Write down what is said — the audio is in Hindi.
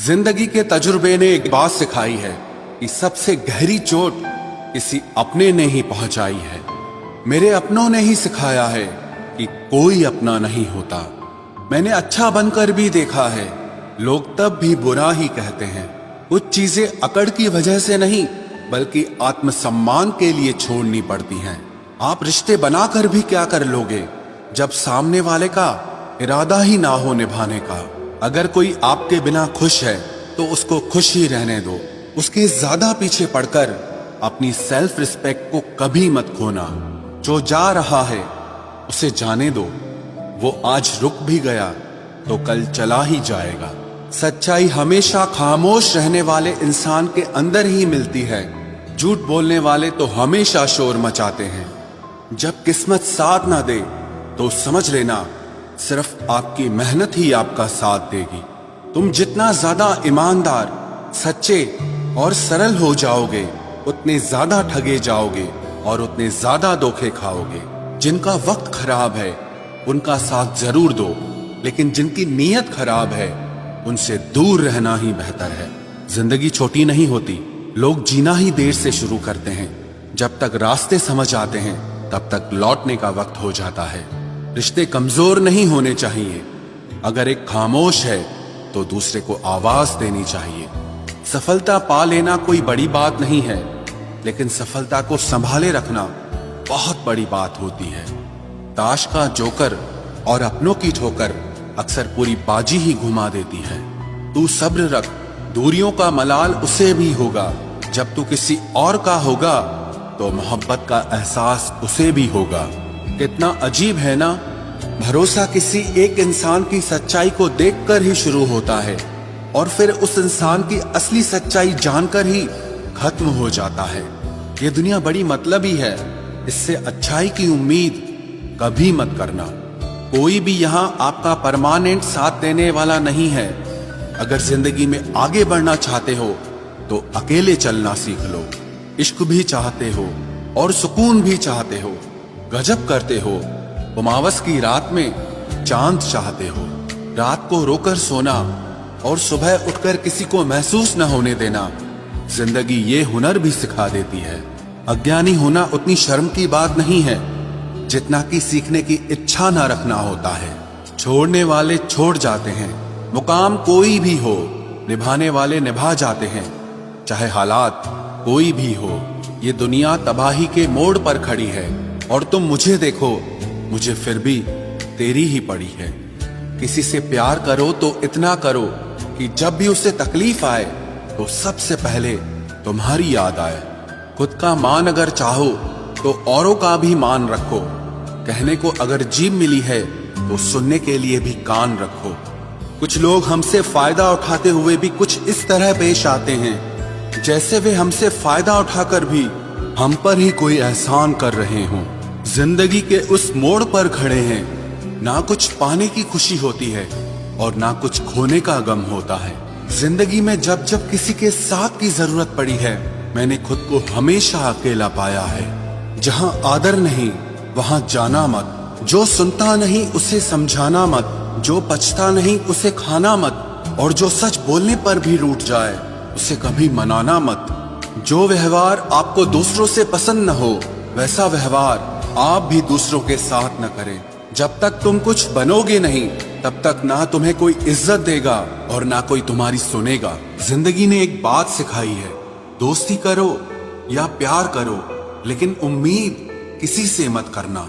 जिंदगी के तजुर्बे ने एक बात सिखाई है कि सबसे गहरी चोट किसी अपने ने ही पहुंचाई है। मेरे अपनों ने ही सिखाया है कि कोई अपना नहीं होता। मैंने अच्छा बनकर भी देखा है, लोग तब भी बुरा ही कहते हैं। कुछ चीजें अकड़ की वजह से नहीं बल्कि आत्मसम्मान के लिए छोड़नी पड़ती हैं। आप रिश्ते बनाकर भी क्या कर लोगे जब सामने वाले का इरादा ही ना हो निभाने का। अगर कोई आपके बिना खुश है तो उसको खुश ही रहने दो। उसके ज्यादा पीछे पड़कर अपनी सेल्फ रिस्पेक्ट को कभी मत खोना। जो जा रहा है उसे जाने दो, वो आज रुक भी गया तो कल चला ही जाएगा। सच्चाई हमेशा खामोश रहने वाले इंसान के अंदर ही मिलती है। झूठ बोलने वाले तो हमेशा शोर मचाते हैं। जब किस्मत साथ ना दे तो समझ लेना सिर्फ आपकी मेहनत ही आपका साथ देगी। तुम जितना ज्यादा ईमानदार, सच्चे और सरल हो जाओगे उतने ज्यादा ठगे जाओगे और उतने ज्यादा धोखे खाओगे। जिनका वक्त खराब है उनका साथ जरूर दो, लेकिन जिनकी नीयत खराब है उनसे दूर रहना ही बेहतर है। जिंदगी छोटी नहीं होती, लोग जीना ही देर से शुरू करते हैं। जब तक रास्ते समझ आते हैं तब तक लौटने का वक्त हो जाता है। रिश्ते कमजोर नहीं होने चाहिए। अगर एक खामोश है तो दूसरे को आवाज देनी चाहिए। सफलता पा लेना कोई बड़ी बात नहीं है, लेकिन सफलता को संभाले रखना बहुत बड़ी बात होती है। ताश का जोकर और अपनों की ठोकर अक्सर पूरी बाजी ही घुमा देती है। तू सब्र रख, दूरियों का मलाल उसे भी होगा। जब तू किसी और का होगा तो मोहब्बत का एहसास उसे भी होगा। कितना अजीब है ना, भरोसा किसी एक इंसान की सच्चाई को देखकर ही शुरू होता है और फिर उस इंसान की असली सच्चाई जानकर ही खत्म हो जाता है। ये दुनिया बड़ी मतलबी है, इससे अच्छाई की उम्मीद कभी मत करना। कोई भी यहाँ आपका परमानेंट साथ देने वाला नहीं है। अगर जिंदगी में आगे बढ़ना चाहते हो तो अकेले चलना सीख लो। इश्क भी चाहते हो और सुकून भी चाहते हो, गजब करते हो। उमावस की रात में चांद चाहते हो। रात को रोकर सोना और सुबह उठकर किसी को महसूस न होने देना जिंदगी ये हुनर भी सिखा देती है। अज्ञानी होना उतनी शर्म की बात नहीं है जितना कि सीखने की इच्छा न रखना होता है। छोड़ने वाले छोड़ जाते हैं, मुकाम कोई भी हो, निभाने वाले निभा जाते हैं। चाहे हालात कोई भी हो, ये दुनिया तबाही के मोड़ पर खड़ी है और तुम मुझे देखो, मुझे फिर भी तेरी ही पड़ी है। किसी से प्यार करो तो इतना करो कि जब भी उसे तकलीफ आए तो सबसे पहले तुम्हारी याद आए। खुद का मान अगर चाहो तो औरों का भी मान रखो। कहने को अगर जीभ मिली है तो सुनने के लिए भी कान रखो। कुछ लोग हमसे फायदा उठाते हुए भी कुछ इस तरह पेश आते हैं जैसे वे हमसे फायदा उठाकर भी हम पर ही कोई एहसान कर रहे हों। जिंदगी के उस मोड़ पर खड़े हैं, ना कुछ पाने की खुशी होती है और ना कुछ खोने का गम होता है। जिंदगी में जब जब किसी के साथ की जरूरत पड़ी है, मैंने खुद को हमेशा अकेला पाया है। जहां आदर नहीं वहां जाना मत। जो सुनता नहीं उसे समझाना मत। जो पछता नहीं उसे खाना मत। और जो सच बोलने पर भी रूठ जाए उसे कभी मनाना मत। जो व्यवहार आपको दूसरों से पसंद न हो वैसा व्यवहार आप भी दूसरों के साथ न करें। जब तक तुम कुछ बनोगे नहीं तब तक ना तुम्हें कोई इज्जत देगा और ना कोई तुम्हारी सुनेगा। जिंदगी ने एक बात सिखाई है, दोस्ती करो या प्यार करो, लेकिन उम्मीद किसी से मत करना।